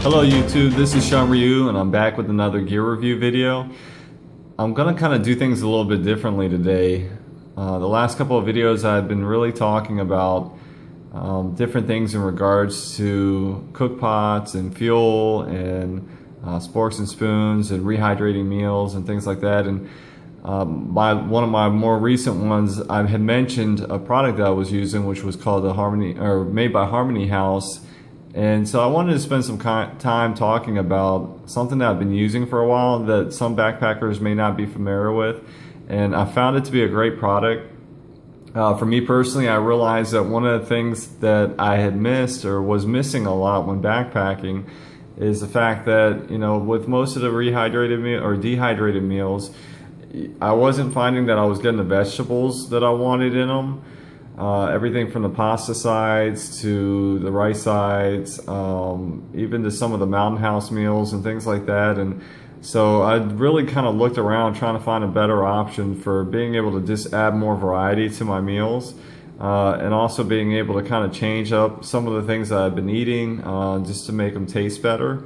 Hello YouTube, this is Sean Ryu and I'm back with another gear review video. I'm gonna kind of do things a little bit differently today. The last couple of videos I've been really talking about different things in regards to cook pots and fuel and sporks and spoons and rehydrating meals and things like that. And one of my more recent ones, I had mentioned a product that I was using, which was called the made by Harmony House. And so I wanted to spend some time talking about something that I've been using for a while that some backpackers may not be familiar with. And I found it to be a great product. For me personally, I realized that one of the things that I had missed or was missing a lot when backpacking is the fact that, with most of the rehydrated or dehydrated meals, I wasn't finding that I was getting the vegetables that I wanted in them. Everything from the pasta sides to the rice sides, even to some of the Mountain House meals and things like that. And so I really kind of looked around trying to find a better option for being able to just add more variety to my meals, and also being able to kind of change up some of the things that I've been eating just to make them taste better.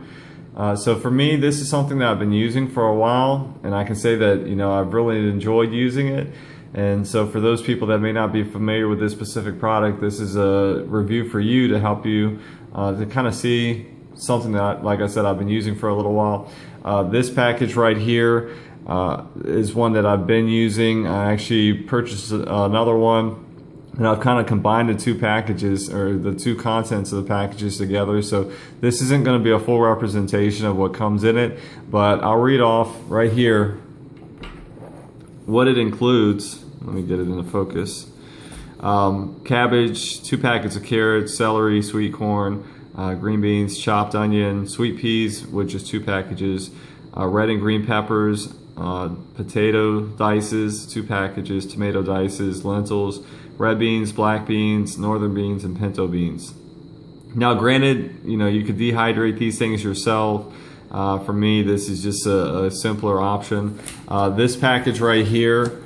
So for me, this is something that I've been using for a while, and I can say that I've really enjoyed using it. And so for those people that may not be familiar with this specific product, this is a review for you to help you to kind of see something that, like I said, I've been using for a little while. This package right here is one that I've been using. I actually purchased another one, and I've kind of combined the two packages, or the two contents of the packages together. So this isn't going to be a full representation of what comes in it, but I'll read off right here what it includes. Let me get it into focus. Cabbage, 2 packets of carrots, celery, sweet corn, green beans, chopped onion, sweet peas, which is 2 packages, red and green peppers, potato dices, 2 packages, tomato dices, lentils, red beans, black beans, northern beans, and pinto beans. Now granted, you could dehydrate these things yourself. For me, this is just a simpler option. This package right here,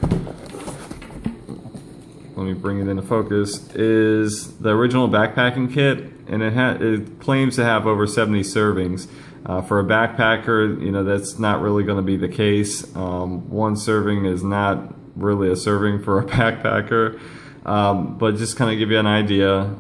let me bring it into focus, is the original backpacking kit, and it claims to have over 70 servings. For a backpacker, that's not really going to be the case. 1 serving is not really a serving for a backpacker. But just kind of give you an idea,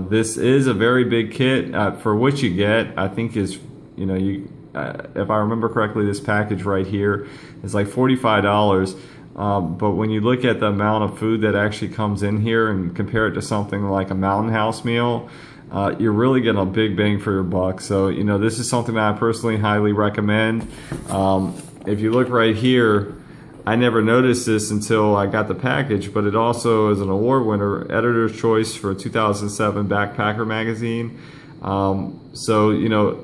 this is a very big kit. For what you get, I think is, if I remember correctly, this package right here is like $45. But when you look at the amount of food that actually comes in here and compare it to something like a Mountain House meal, you're really getting a big bang for your buck. So, this is something that I personally highly recommend. If you look right here, I never noticed this until I got the package, but it also is an award winner, Editor's Choice for 2007 Backpacker magazine. So,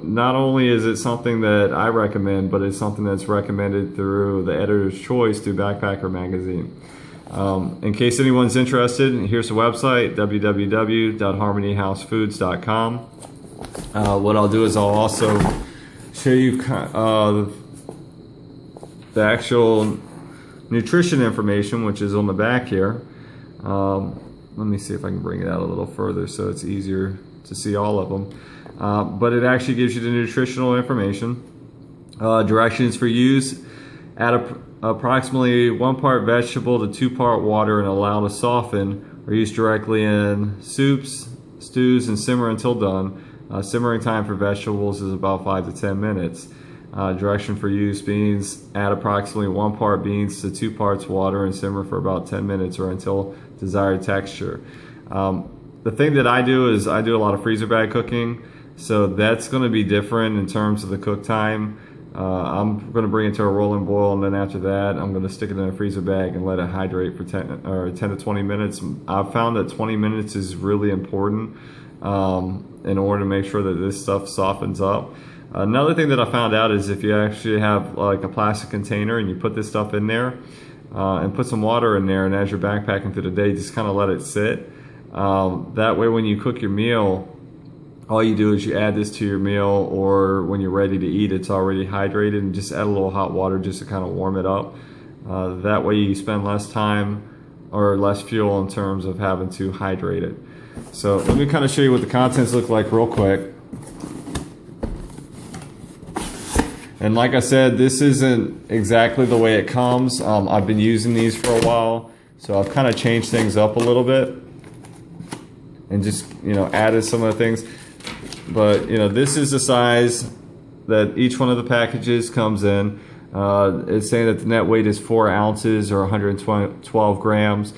not only is it something that I recommend, but it's something that's recommended through the Editor's Choice through Backpacker magazine. In case anyone's interested, here's the website, www.harmonyhousefoods.com. What I'll do is I'll also show you the actual nutrition information, which is on the back here. Let me see if I can bring it out a little further so it's easier to see all of them. But it actually gives you the nutritional information. Directions for use: add approximately 1 part vegetable to 2 part water and allow to soften, or use directly in soups, stews, and simmer until done. Simmering time for vegetables is about 5 to 10 minutes. Direction for use: beans, add approximately 1 part beans to 2 parts water and simmer for about 10 minutes or until desired texture. The thing that I do is I do a lot of freezer bag cooking, so that's going to be different in terms of the cook time. I'm going to bring it to a rolling boil, and then after that I'm going to stick it in a freezer bag and let it hydrate for 10 to 20 minutes. I've found that 20 minutes is really important in order to make sure that this stuff softens up. Another thing that I found out is if you actually have like a plastic container and you put this stuff in there and put some water in there, and as you're backpacking through the day, just kind of let it sit. That way when you cook your meal, all you do is you add this to your meal, or when you're ready to eat, it's already hydrated, and just add a little hot water just to kind of warm it up. That way you spend less time or less fuel in terms of having to hydrate it. So let me kind of show you what the contents look like real quick. And like I said, this isn't exactly the way it comes. I've been using these for a while, so I've kind of changed things up a little bit and just, you know, added some of the things. But, you know, this is the size that each one of the packages comes in. It's saying that the net weight is 4 ounces or 112 grams.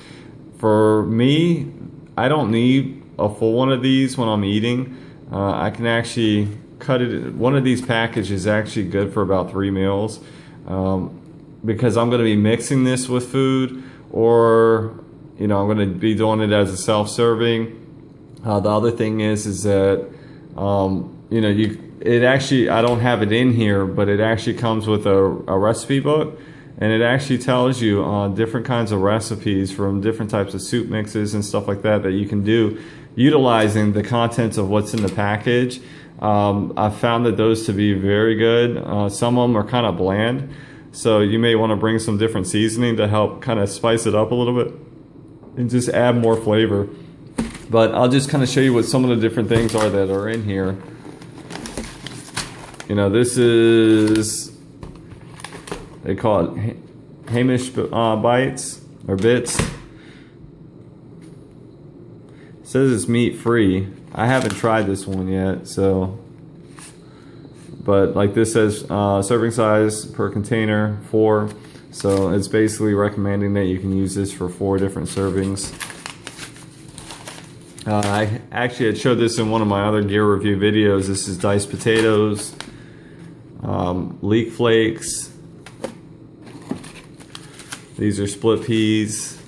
For me, I don't need a full one of these when I'm eating. I can actually cut it. One of these packages is actually good for about 3 meals, because I'm going to be mixing this with food, or, you know, I'm going to be doing it as a self-serving. The other thing is that, you know, it actually, I don't have it in here, but it actually comes with a recipe book, and it actually tells you different kinds of recipes from different types of soup mixes and stuff like that that you can do utilizing the contents of what's in the package. I've found that those to be very good. Some of them are kind of bland, so you may want to bring some different seasoning to help kind of spice it up a little bit and just add more flavor. But I'll just kind of show you what some of the different things are that are in here. You know, this is, they call it Hamish bites or bits. It says it's meat free. I haven't tried this one yet, so, but like this says serving size per container 4, so it's basically recommending that you can use this for 4 different servings. I actually had showed this in one of my other gear review videos. This is diced potatoes, leek flakes. These are split peas.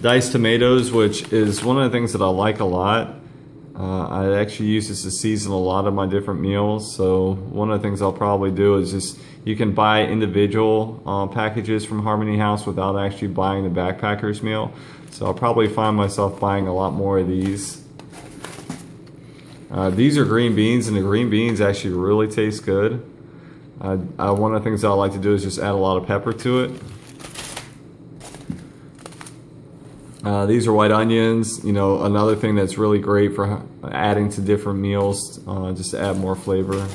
Diced tomatoes, which is one of the things that I like a lot. I actually use this to season a lot of my different meals. So one of the things I'll probably do is just, you can buy individual packages from Harmony House without actually buying the backpacker's meal. So I'll probably find myself buying a lot more of these. These are green beans, and the green beans actually really taste good. One of the things I like to do is just add a lot of pepper to it. These are white onions. You know, another thing that's really great for adding to different meals, just to add more flavor.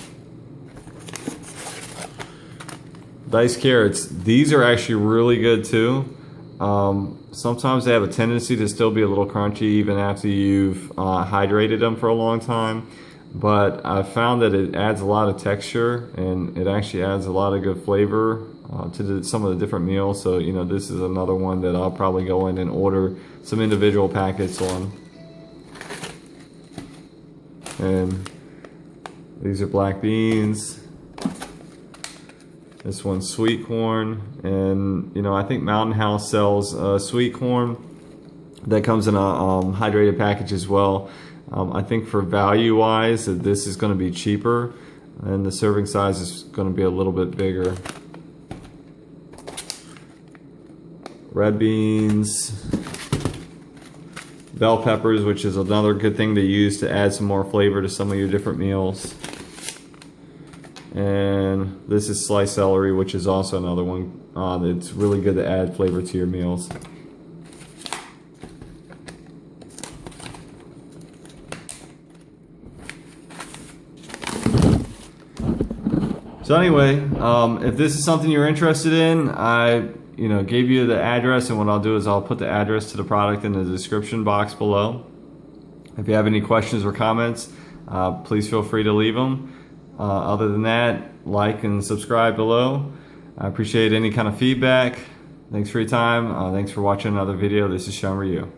Diced carrots. These are actually really good too. Sometimes they have a tendency to still be a little crunchy even after you've hydrated them for a long time. But I found that it adds a lot of texture, and it actually adds a lot of good flavor to some of the different meals. So, you know, this is another one that I'll probably go in and order some individual packets on. And these are black beans. This one's sweet corn, and you know, I think Mountain House sells sweet corn that comes in a hydrated package as well. I think for value wise that this is going to be cheaper, and the serving size is going to be a little bit bigger. Red beans, bell peppers, which is another good thing to use to add some more flavor to some of your different meals. And this is sliced celery, which is also another one that's really good to add flavor to your meals. So anyway, if this is something you're interested in, I gave you the address, and what I'll do is I'll put the address to the product in the description box below. If you have any questions or comments, please feel free to leave them. Other than that, like and subscribe below. I appreciate any kind of feedback. Thanks for your time. Thanks for watching another video. This is Sean Ryu.